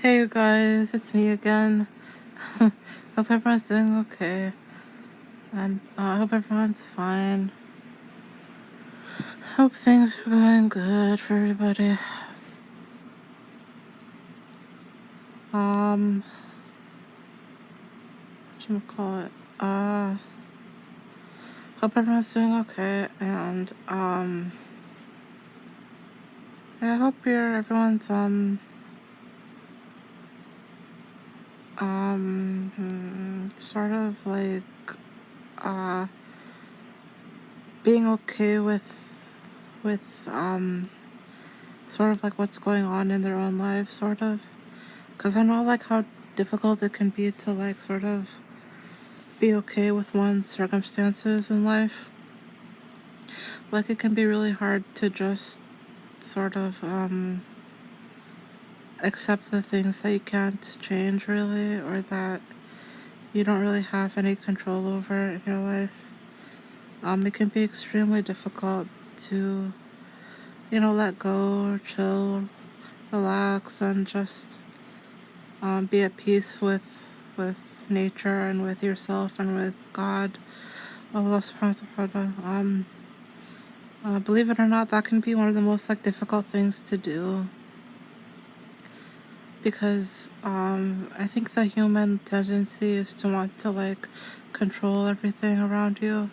Hey you guys, it's me again. Hope everyone's doing okay, and I hope everyone's fine. Hope things are going good for everybody. Whatchamacallit? Hope everyone's doing okay, and I hope everyone's sort of like being okay with sort of like what's going on in their own lives, sort of. Because I know like how difficult it can be to like sort of be okay with one's circumstances in life. Like it can be really hard to just sort of accept the things that you can't change really, or that you don't really have any control over in your life. It can be extremely difficult to, let go, chill, relax, and just be at peace with nature and with yourself and with God. Allah subhanahu wa ta'ala. Believe it or not, that can be one of the most like difficult things to do, because I think the human tendency is to want to like control everything around you.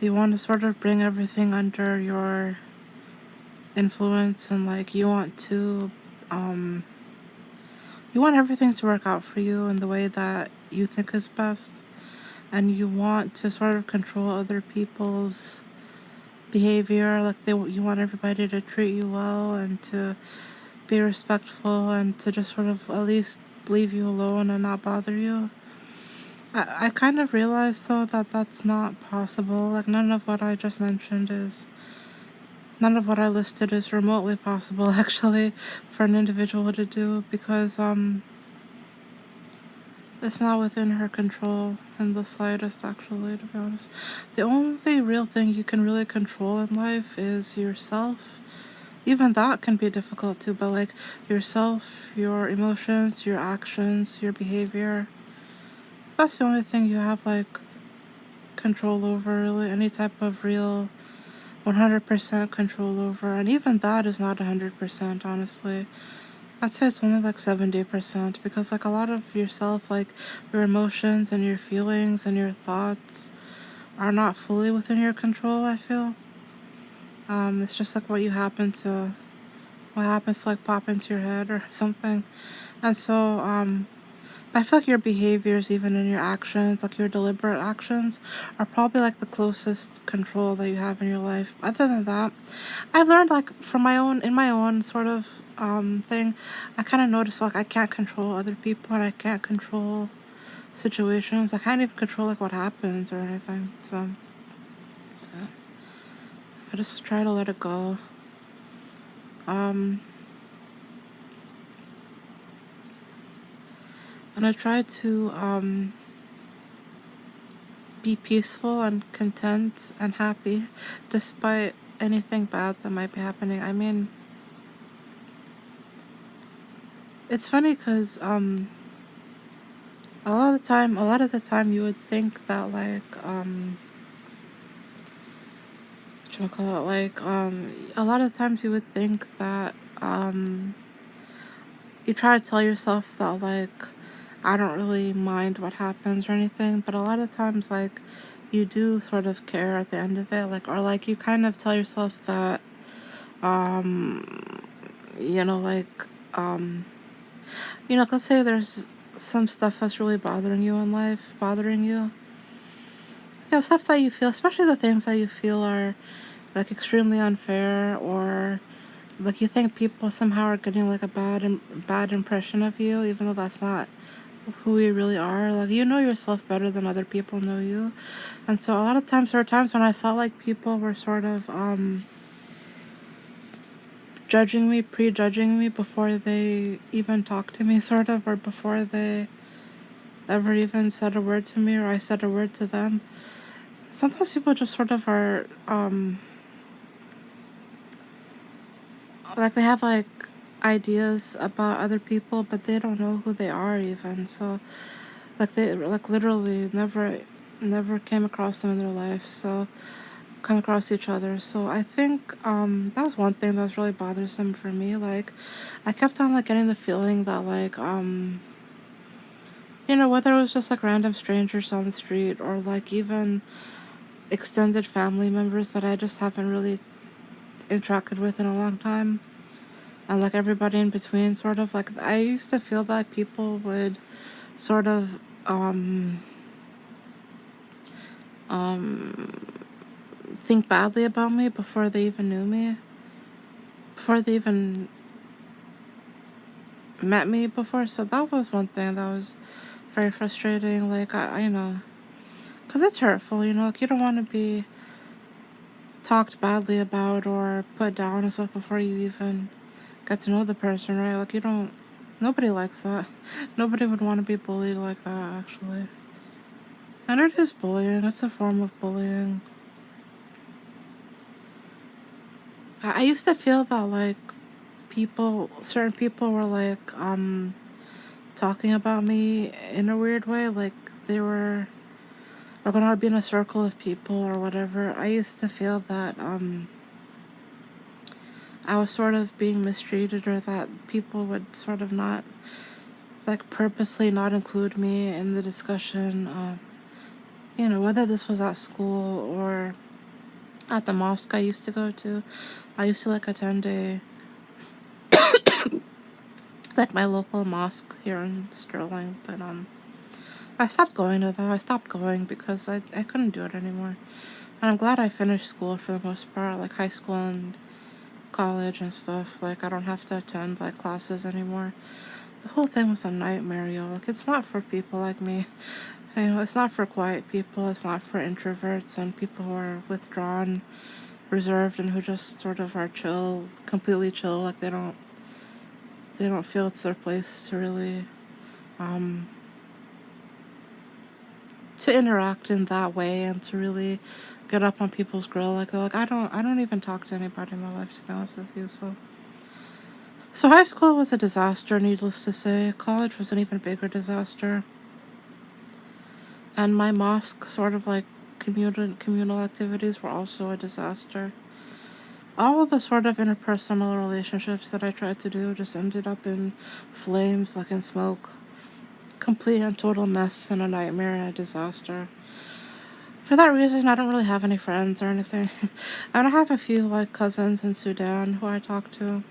You want to sort of bring everything under your influence, and like you want everything to work out for you in the way that you think is best, and you want to sort of control other people's behavior. Like you want everybody to treat you well and to be respectful and to just sort of at least leave you alone and not bother you. I kind of realized though that that's not possible. Like none of what I listed is remotely possible actually for an individual to do, because it's not within her control in the slightest, actually, to be honest. The only real thing you can really control in life is yourself. Even that can be difficult too, but like yourself, your emotions, your actions, your behavior. That's the only thing you have like control over, really. Any type of real 100% control over. And even that is not 100%, honestly. I'd say it's only like 70%, because like a lot of yourself, like your emotions and your feelings and your thoughts, are not fully within your control, I feel. It's just like what happens to like pop into your head or something. And so I feel like your behaviors, even in your actions, like your deliberate actions, are probably like the closest control that you have in your life. Other than that, I've learned like in my own sort of thing, I kind of noticed like I can't control other people, and I can't control situations. I can't even control like what happens or anything. So yeah. I just try to let it go. And I try to be peaceful and content and happy despite anything bad that might be happening. I mean, it's funny because a lot of the time you would think that like a lot of times you would think that you try to tell yourself that like I don't really mind what happens or anything, but a lot of times like you do sort of care at the end of it, like, or like you kind of tell yourself that you know like let's say there's some stuff that's really bothering you in life, stuff that you feel, especially the things that you feel are like extremely unfair, or like you think people somehow are getting like a bad impression of you, even though that's not who you really are. Like, you know yourself better than other people know you. And so a lot of times there were times when I felt like people were sort of prejudging me before they even talked to me, sort of, or before they ever even said a word to me, or I said a word to them. Sometimes people just sort of are like they have like ideas about other people, but they don't know who they are even. So like they like literally never came across them in their life. So come across each other. So I think that was one thing that was really bothersome for me. Like I kept on like getting the feeling that like whether it was just like random strangers on the street or like even extended family members that I just haven't really interacted with in a long time, and like everybody in between, sort of like I used to feel that people would sort of um um think badly about me before they even knew me, before they even met me before. So that was one thing that was very frustrating. Like because it's hurtful, like you don't want to be talked badly about or put down and stuff before you even get to know the person, right? Like you don't. Nobody likes that. Nobody would want to be bullied like that, actually. And it is bullying. It's a form of bullying. I used to feel that like certain people were like talking about me in a weird way. Like they were like when I would be in a circle of people or whatever. I used to feel that I was sort of being mistreated, or that people would sort of not like purposely not include me in the discussion. Whether this was at school or at the mosque I used to go to. I used to like attend a like my local mosque here in Sterling, but I stopped going to that. I stopped going because I couldn't do it anymore. And I'm glad I finished school for the most part, like high school and college and stuff. Like I don't have to attend like classes anymore. The whole thing was a nightmare, yo. Like it's not for people like me. It's not for quiet people. It's not for introverts and people who are withdrawn, reserved, and who just sort of are chill, completely chill. Like they don't feel it's their place to really um to interact in that way and to really get up on people's grill. Like they're like, I don't even talk to anybody in my life, to be honest with you. So high school was a disaster, needless to say. College was an even bigger disaster. And my mosque sort of like communal activities were also a disaster. All of the sort of interpersonal relationships that I tried to do just ended up in flames, like in smoke. Complete and total mess and a nightmare and a disaster. For that reason, I don't really have any friends or anything. I don't have a few like cousins in Sudan who I talk to.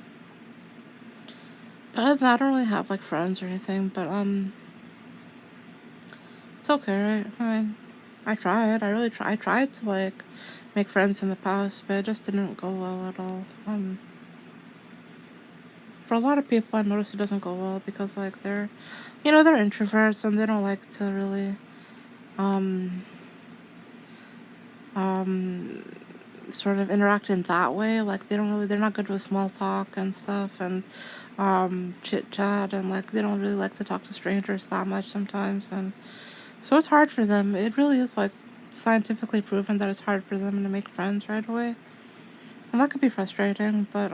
But other than that, I don't really have like friends or anything. But it's okay, right? I mean, I tried. I really tried. I tried to like make friends in the past, but it just didn't go well at all. For a lot of people, I noticed it doesn't go well because like they're introverts and they don't like to really um um sort of interact in that way. Like they're not good with small talk and stuff, and chit chat, and like they don't really like to talk to strangers that much sometimes, and so it's hard for them. It really is like scientifically proven that it's hard for them to make friends right away, and that could be frustrating. But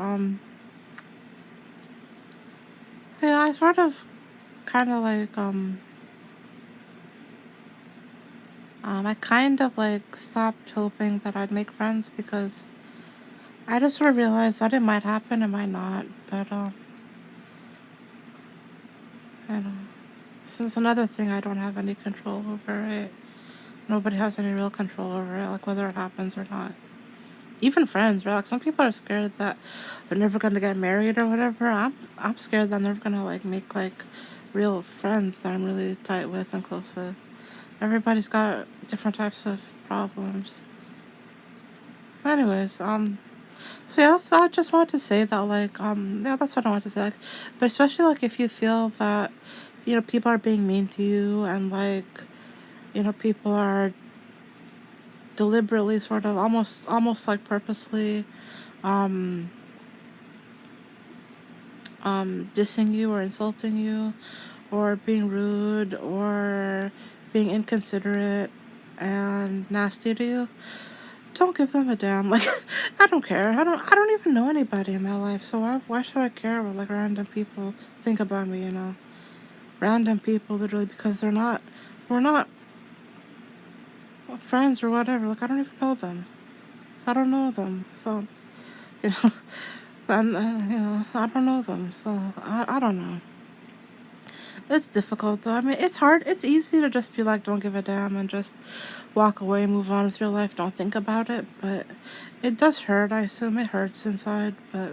yeah, I sort of kind of like I kind of like stopped hoping that I'd make friends because I just sort of realized that it might happen, it might not. But I don't know. This is another thing I don't have any control over. Right? Nobody has any real control over it, like whether it happens or not. Even friends, right? Like some people are scared that they're never gonna get married or whatever. I'm scared that I'm never gonna like make like real friends that I'm really tight with and close with. Everybody's got different types of problems. Anyways, so yeah, I just wanted to say that like yeah, that's what I wanted to say. Like, but especially like if you feel that people are being mean to you, and like people are deliberately sort of almost like purposely um dissing you or insulting you or being rude or being inconsiderate and nasty to you, don't give them a damn. Like, I don't care. I don't even know anybody in my life, so why should I care what like random people think about me? Random people, literally, because we're not friends or whatever. Like, I don't even know them. I don't know them, so you know, and I don't know them, so I don't know. It's difficult though. I mean, it's hard. It's easy to just be like, don't give a damn, and just walk away, move on with your life, don't think about it. But it does hurt. I assume it hurts inside. But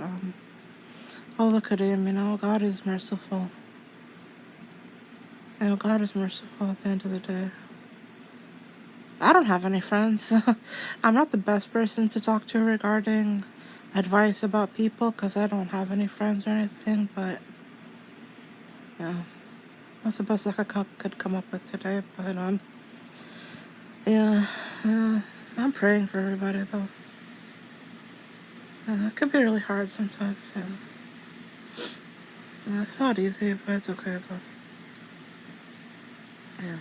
oh, look at him. God is merciful. God is merciful at the end of the day. I don't have any friends. I'm not the best person to talk to regarding advice about people because I don't have any friends or anything. But yeah, that's the best I could come up with today. But yeah, I'm praying for everybody though. It can be really hard sometimes. Yeah, it's not easy, but it's okay though. Yeah.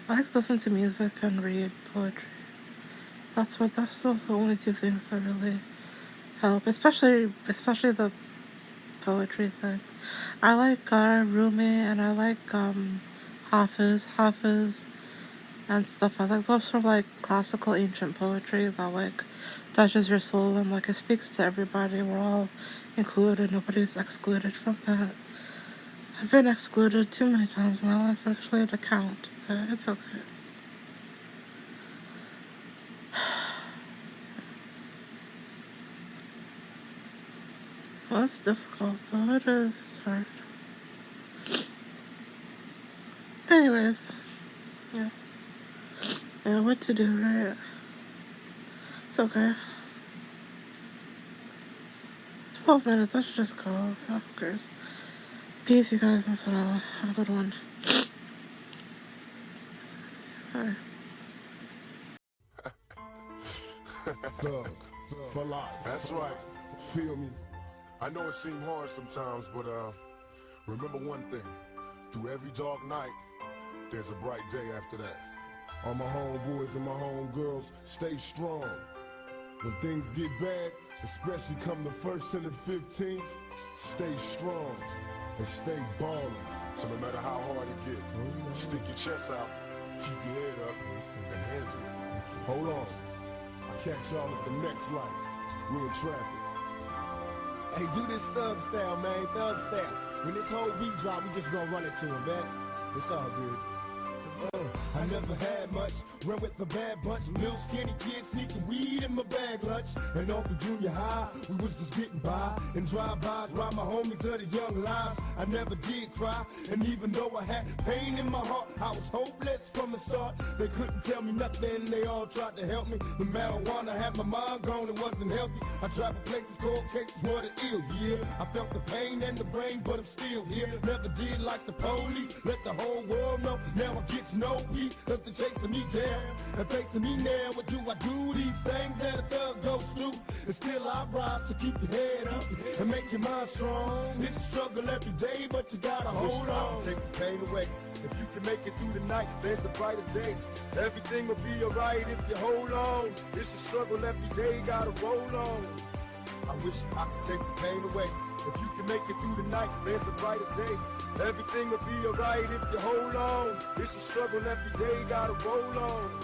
I like to listen to music and read poetry. That's the only two things that really help, especially the poetry thing. I like Rumi and I like Hafiz and stuff. I like those sort of like classical ancient poetry that like touches your soul and like it speaks to everybody. We're all included. Nobody's excluded from that. I've been excluded too many times in my life actually to count, but it's okay. Well, it's difficult though. It is. It's hard. Anyways, yeah. Yeah, what to do, right? It's okay. It's 12 minutes. I should just go. Oh, who cares? Peace, you guys. Masarala. Have a good one. Bye. Thug, for life. That's right. Feel me? I know it seemed hard sometimes, but remember one thing. Through every dark night, there's a bright day after that. All my homeboys and my homegirls, stay strong. When things get bad, especially come the 1st and the 15th, stay strong and stay ballin'. So no matter how hard it get, stick your chest out, keep your head up, and handle it. Hold on. I'll catch y'all at the next light. We in traffic. Hey, do this thug style, man. Thug style. When this whole beat drop, we just gonna run it to him, man. It's all good. I never had much, ran with the bad bunch. Little skinny kid sneaking weed in my bag lunch. And off the junior high, we was just getting by. And drive-bys, ride my homies of the young lives. I never did cry, and even though I had pain in my heart, I was hopeless from the start. They couldn't tell me nothing, they all tried to help me. The marijuana had my mind gone, it wasn't healthy. I traveled places, cold cases, were the ill, yeah. I felt the pain and the brain, but I'm still here. Never did like the police, let the whole world know. Now I get no peace, cause they're chasing me down and facing me now. What do I do? These things that a thug goes through, and still I rise to keep your head up and make your mind strong. It's a struggle every day, but you gotta hold on. Take the pain away. If you can make it through the night, there's a brighter day. Everything will be alright if you hold on. It's a struggle every day, gotta roll on. I wish I could take the pain away. If you can make it through the night, there's a brighter day. Everything will be alright if you hold on. It's a struggle every day, gotta roll on.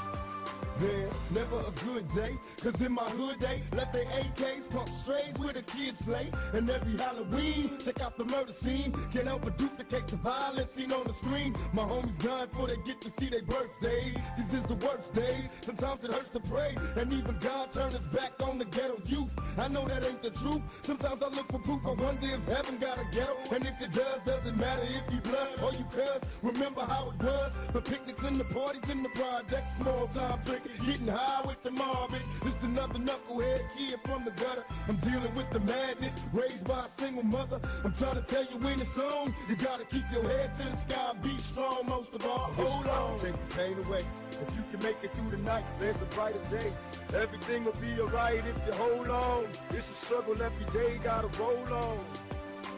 There's never a good day, cause in my hood they let their AKs pump strays where the kids play. And every Halloween, check out the murder scene. Can't help but duplicate the violence seen on the screen. My homies dying before they get to see their birthdays. This is the worst days, sometimes it hurts to pray. And even God turned his back on the ghetto youth. I know that ain't the truth, sometimes I look for proof. I wonder if heaven got a ghetto. And if it does, doesn't matter if you blood or you cuss. Remember how it was, the picnics and the parties in the projects, small time drinking. Getting high with the mob, just another knucklehead kid from the gutter. I'm dealing with the madness, raised by a single mother. I'm trying to tell you when it's on, you gotta keep your head to the sky and be strong. Most of all, hold on. Take the pain away. If you can make it through the night, there's a brighter day. Everything will be alright if you hold on. It's a struggle every day, gotta roll on.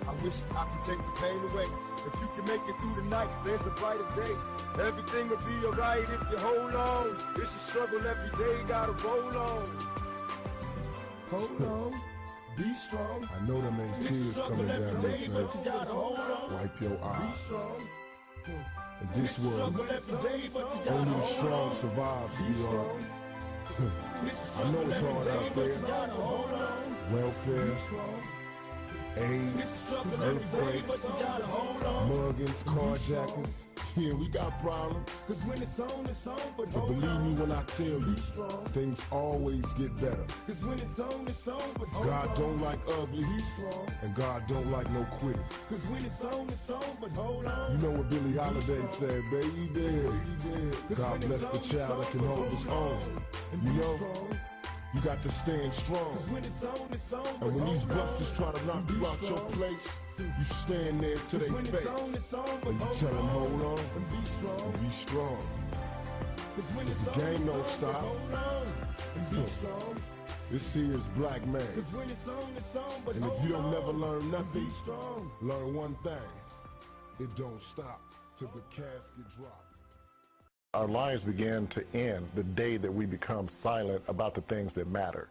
I wish I could take the pain away. If you can make it through the night, there's a brighter day. Everything will be alright if you hold on. It's a struggle every day, gotta roll on. Hold on, be strong. I know them ain't tears coming down your face. Wipe your eyes. In this world, only the strong survive, sweetheart. I know it's hard out there. Welfare, AIDS, earthquakes, muggings, carjackings. Yeah, we got problems. Cause when it's on, but believe me when I tell you, things always get better. Cause when it's on, but God don't like ugly, and God don't like no quitters. Cause when it's on, but hold on. You know what Billie Holiday said, baby. God bless the child that can hold his own. You know, you got to stand strong. And when these busters try to knock you out your place, you stand there to their face. And you tell them, hold on, and be strong. Cause the game don't stop. This here is black man. And if you don't never learn nothing, learn one thing. It don't stop till the casket drops. Our lives begin to end the day that we become silent about the things that matter.